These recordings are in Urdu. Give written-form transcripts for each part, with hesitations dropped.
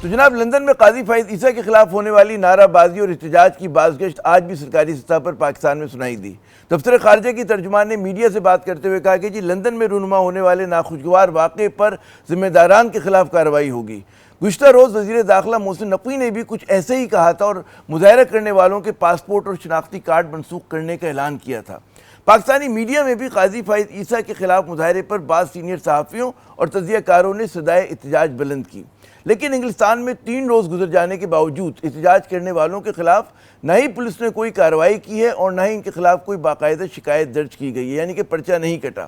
تو جناب لندن میں قاضی فائز عیسیٰ کے خلاف ہونے والی نعرہ بازی اور احتجاج کی بازگشت آج بھی سرکاری سطح پر پاکستان میں سنائی دی۔ دفتر خارجہ کی ترجمان نے میڈیا سے بات کرتے ہوئے کہا کہ جی لندن میں رونما ہونے والے ناخوشگوار واقعے پر ذمہ داران کے خلاف کارروائی ہوگی۔ گزشتہ روز وزیر داخلہ محسن نقوی نے بھی کچھ ایسے ہی کہا تھا اور مظاہرہ کرنے والوں کے پاسپورٹ اور شناختی کارڈ منسوخ کرنے کا اعلان کیا تھا۔ پاکستانی میڈیا میں بھی قاضی فائز عیسیٰ کے خلاف مظاہرے پر بعض سینئر صحافیوں اور تجزیہ کاروں نے صدائے احتجاج بلند کی، لیکن انگلستان میں 3 روز گزر جانے کے باوجود احتجاج کرنے والوں کے خلاف نہ ہی پولیس نے کوئی کارروائی کی ہے اور نہ ہی ان کے خلاف کوئی باقاعدہ شکایت درج کی گئی ہے، یعنی کہ پرچہ نہیں کٹا۔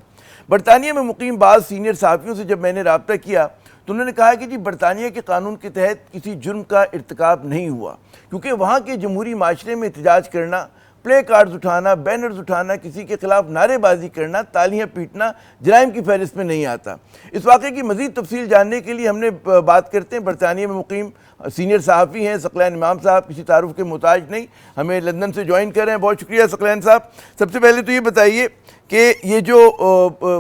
برطانیہ میں مقیم بعض سینئر صحافیوں سے جب میں نے رابطہ کیا تو انہوں نے کہا کہ جی برطانیہ کے قانون کے تحت کسی جرم کا ارتکاب نہیں ہوا، کیونکہ وہاں کے جمہوری معاشرے میں احتجاج کرنا، پلے کارڈز اٹھانا، بینرز اٹھانا، کسی کے خلاف نعرے بازی کرنا، تالیاں پیٹنا جرائم کی فہرست میں نہیں آتا۔ اس واقعے کی مزید تفصیل جاننے کے لیے ہم نے بات کرتے ہیں برطانیہ میں مقیم سینئر صحافی ہیں ثقلین امام صاحب، کسی تعارف کے محتاج نہیں، ہمیں لندن سے جوائن کر رہے ہیں۔ بہت شکریہ ثقلین صاحب۔ سب سے پہلے تو یہ بتائیے کہ یہ جو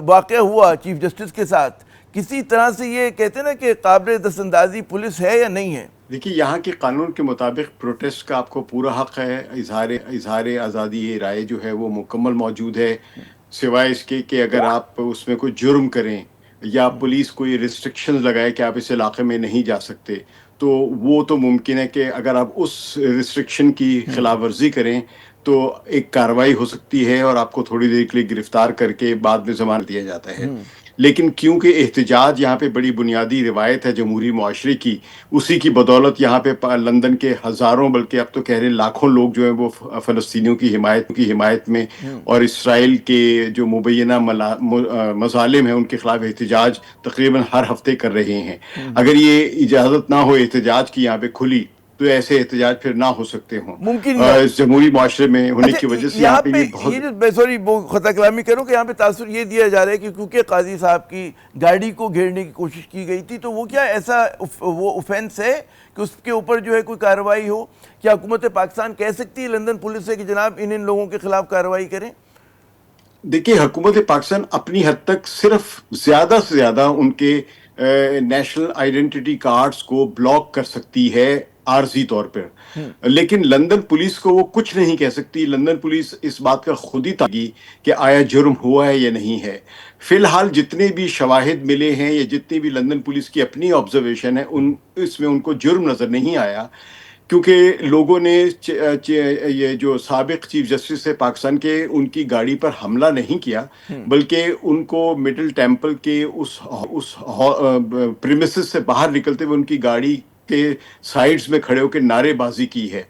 واقعہ ہوا چیف جسٹس کے ساتھ، کسی طرح سے یہ کہتے ہیں نا کہ قابل دست اندازی پولیس ہے یا نہیں ہے؟ دیکھیے، یہاں کے قانون کے مطابق پروٹیسٹ کا آپ کو پورا حق ہے، اظہار آزادی رائے جو ہے وہ مکمل موجود ہے، سوائے اس کے کہ اگر آپ اس میں کوئی جرم کریں یا پولیس کوئی ریسٹرکشنز لگائے کہ آپ اس علاقے میں نہیں جا سکتے، تو وہ تو ممکن ہے کہ اگر آپ اس ریسٹرکشن کی خلاف ورزی کریں تو ایک کارروائی ہو سکتی ہے اور آپ کو تھوڑی دیر کے لیے گرفتار کر کے بعد میں ضمانت دیا جاتا ہے۔ لیکن کیونکہ احتجاج یہاں پہ بڑی بنیادی روایت ہے جمہوری معاشرے کی، اسی کی بدولت یہاں پہ لندن کے ہزاروں بلکہ اب تو کہہ رہے ہیں لاکھوں لوگ جو ہیں وہ فلسطینیوں کی حمایت میں اور اسرائیل کے جو مبینہ مظالم ہیں ان کے خلاف احتجاج تقریباً ہر ہفتے کر رہے ہیں۔ اگر یہ اجازت نہ ہو احتجاج کی یہاں پہ کھلی تو ایسے احتجاج پھر نہ ہو سکتے ہوں، ممکن جمہوری معاشرے میں ہونے کی وجہ سے یہاں پہ یہ بہت سوری خطا کلامی کروں کہ یہاں پہ تاثر یہ دیا جا رہا ہے کہ کیونکہ قاضی صاحب کی گاڑی کو گھیرنے کی کوشش کی گئی تھی تو وہ کیا ایسا وہ اوفینس ہے کہ اس کے اوپر جو ہے کوئی کارروائی ہو؟ کیا حکومت پاکستان کہہ سکتی ہے لندن پولیس سے کہ جناب ان لوگوں کے خلاف کارروائی کریں؟ دیکھیے، حکومت پاکستان اپنی حد تک صرف زیادہ سے زیادہ ان کے نیشنل آئیڈینٹی کارڈز کو بلاک کر سکتی ہے عارضی طور پر، لیکن لندن پولیس کو وہ کچھ نہیں کہہ سکتی۔ لندن پولیس اس بات کا خود ہی تاگی کہ آیا جرم ہوا ہے یا نہیں ہے۔ فی الحال جتنے بھی شواہد ملے ہیں یا جتنی بھی لندن پولیس کی اپنی آبزرویشن ہے اس میں ان کو جرم نظر نہیں آیا، کیونکہ لوگوں نے یہ جو سابق چیف جسٹس ہے پاکستان کے ان کی گاڑی پر حملہ نہیں کیا، بلکہ ان کو مڈل ٹیمپل کے اس پریمیسز سے باہر نکلتے ہوئے ان کی گاڑی کے سائیڈز میں کھڑے ہو کے نعرے بازی کی ہے۔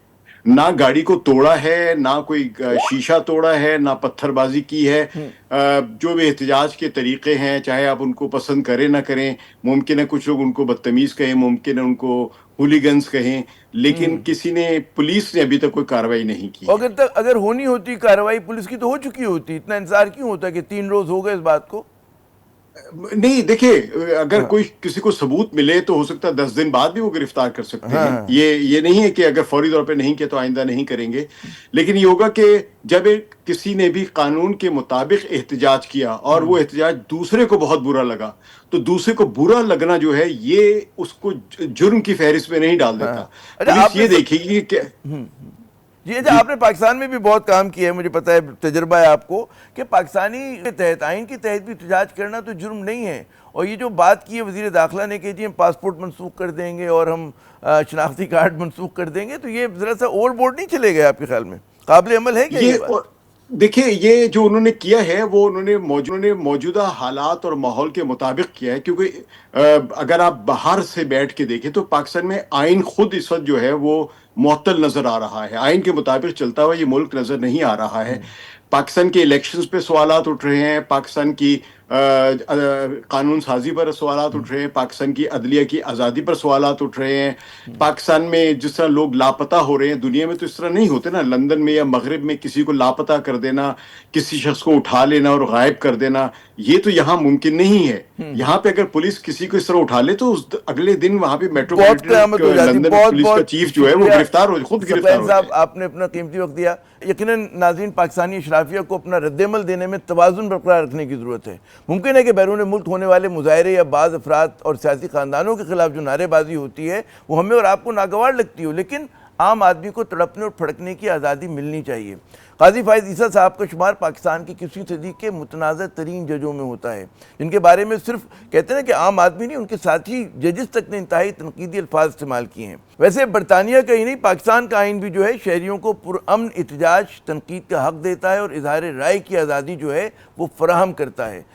نہ گاڑی کو توڑا ہے، نہ کوئی شیشہ توڑا ہے، نہ پتھر بازی کی ہے۔ جو بھی احتجاج کے طریقے ہیں، چاہے آپ ان کو پسند کریں نہ کریں، ممکن ہے کچھ لوگ ان کو بدتمیز کہیں، ممکن ہے ان کو ہولیگنز کہیں، لیکن پولیس نے ابھی تک کوئی کارروائی نہیں کی۔ اگر ہونی ہوتی کارروائی پولیس کی تو ہو چکی ہوتی، اتنا انتظار کیوں ہوتا کہ 3 روز ہو گئے اس بات کو؟ نہیں، دیکھیں، اگر کوئی کسی کو ثبوت ملے تو ہو سکتا ہے 10 دن بعد بھی وہ گرفتار کر سکتے ہیں۔ یہ نہیں ہے کہ اگر فوری طور پہ نہیں کیا تو آئندہ نہیں کریں گے، لیکن یہ ہوگا کہ جب کسی نے بھی قانون کے مطابق احتجاج کیا اور وہ احتجاج دوسرے کو بہت برا لگا تو دوسرے کو برا لگنا جو ہے یہ اس کو جرم کی فہرست میں نہیں ڈال دیتا۔ پولیس یہ دیکھے گی کہ جی اچھا، آپ نے پاکستان میں بھی بہت کام کیا ہے، مجھے پتا ہے، تجربہ ہے آپ کو کہ پاکستانی کے تحت، آئین کے تحت بھی احتجاج کرنا تو جرم نہیں ہے۔ اور یہ جو بات کی ہے وزیر داخلہ نے کہ جی ہم پاسپورٹ منسوخ کر دیں گے اور ہم شناختی کارڈ منسوخ کر دیں گے، تو یہ ذرا سا اوور بورڈ نہیں چلے گئے آپ کے خیال میں؟ قابل عمل ہے کیا یہ بات؟ دیکھیں، یہ جو انہوں نے کیا ہے وہ انہوں نے موجودہ حالات اور ماحول کے مطابق کیا ہے، کیونکہ اگر آپ باہر سے بیٹھ کے دیکھیں تو پاکستان میں آئین خود اس وقت جو ہے وہ معطل نظر آ رہا ہے، آئین کے مطابق چلتا ہوا یہ ملک نظر نہیں آ رہا ہے۔ پاکستان کے الیکشنز پہ سوالات اٹھ رہے ہیں، پاکستان کی قانون سازی پر سوالات اٹھ رہے ہیں، پاکستان کی عدلیہ کی آزادی پر سوالات اٹھ رہے ہیں۔ پاکستان میں جس طرح لوگ لاپتہ ہو رہے ہیں، دنیا میں تو اس طرح نہیں ہوتے نا، لندن میں یا مغرب میں کسی کو لاپتہ کر دینا، کسی شخص کو اٹھا لینا اور غائب کر دینا، یہ تو یہاں ممکن نہیں ہے۔ یہاں پہ اگر پولیس کسی کو اس طرح اٹھا لے تو اگلے دن وہاں پہ میٹروپولیٹن لندن پولیس کا چیف جو ہے وہ خود گرفتار ہو صاحب، آپ نے اپنا قیمتی وقت دیا۔ یقیناً ناظرین پاکستانی اشرافیہ کو اپنا رد عمل دینے میں توازن برقرار رکھنے کی ضرورت ہے۔ ممکن ہے کہ بیرون ملک ہونے والے مظاہرے یا بعض افراد اور سیاسی خاندانوں کے خلاف جو نعرے بازی ہوتی ہے وہ ہمیں اور آپ کو ناگوار لگتی ہو، لیکن عام آدمی کو تڑپنے اور پھڑکنے کی آزادی ملنی چاہیے۔ قاضی فائز عیسیٰ صاحب کا شمار پاکستان کی 21ویں صدی کے متنازع ترین ججوں میں ہوتا ہے، جن کے بارے میں صرف کہتے ہیں کہ عام آدمی نہیں، ان کے ساتھی ججز تک نے انتہائی تنقیدی الفاظ استعمال کیے ہیں۔ ویسے برطانیہ کا ہی نہیں، پاکستان کا آئین بھی جو ہے شہریوں کو پرامن احتجاج، تنقید کا حق دیتا ہے اور اظہار رائے کی آزادی جو ہے وہ فراہم کرتا ہے۔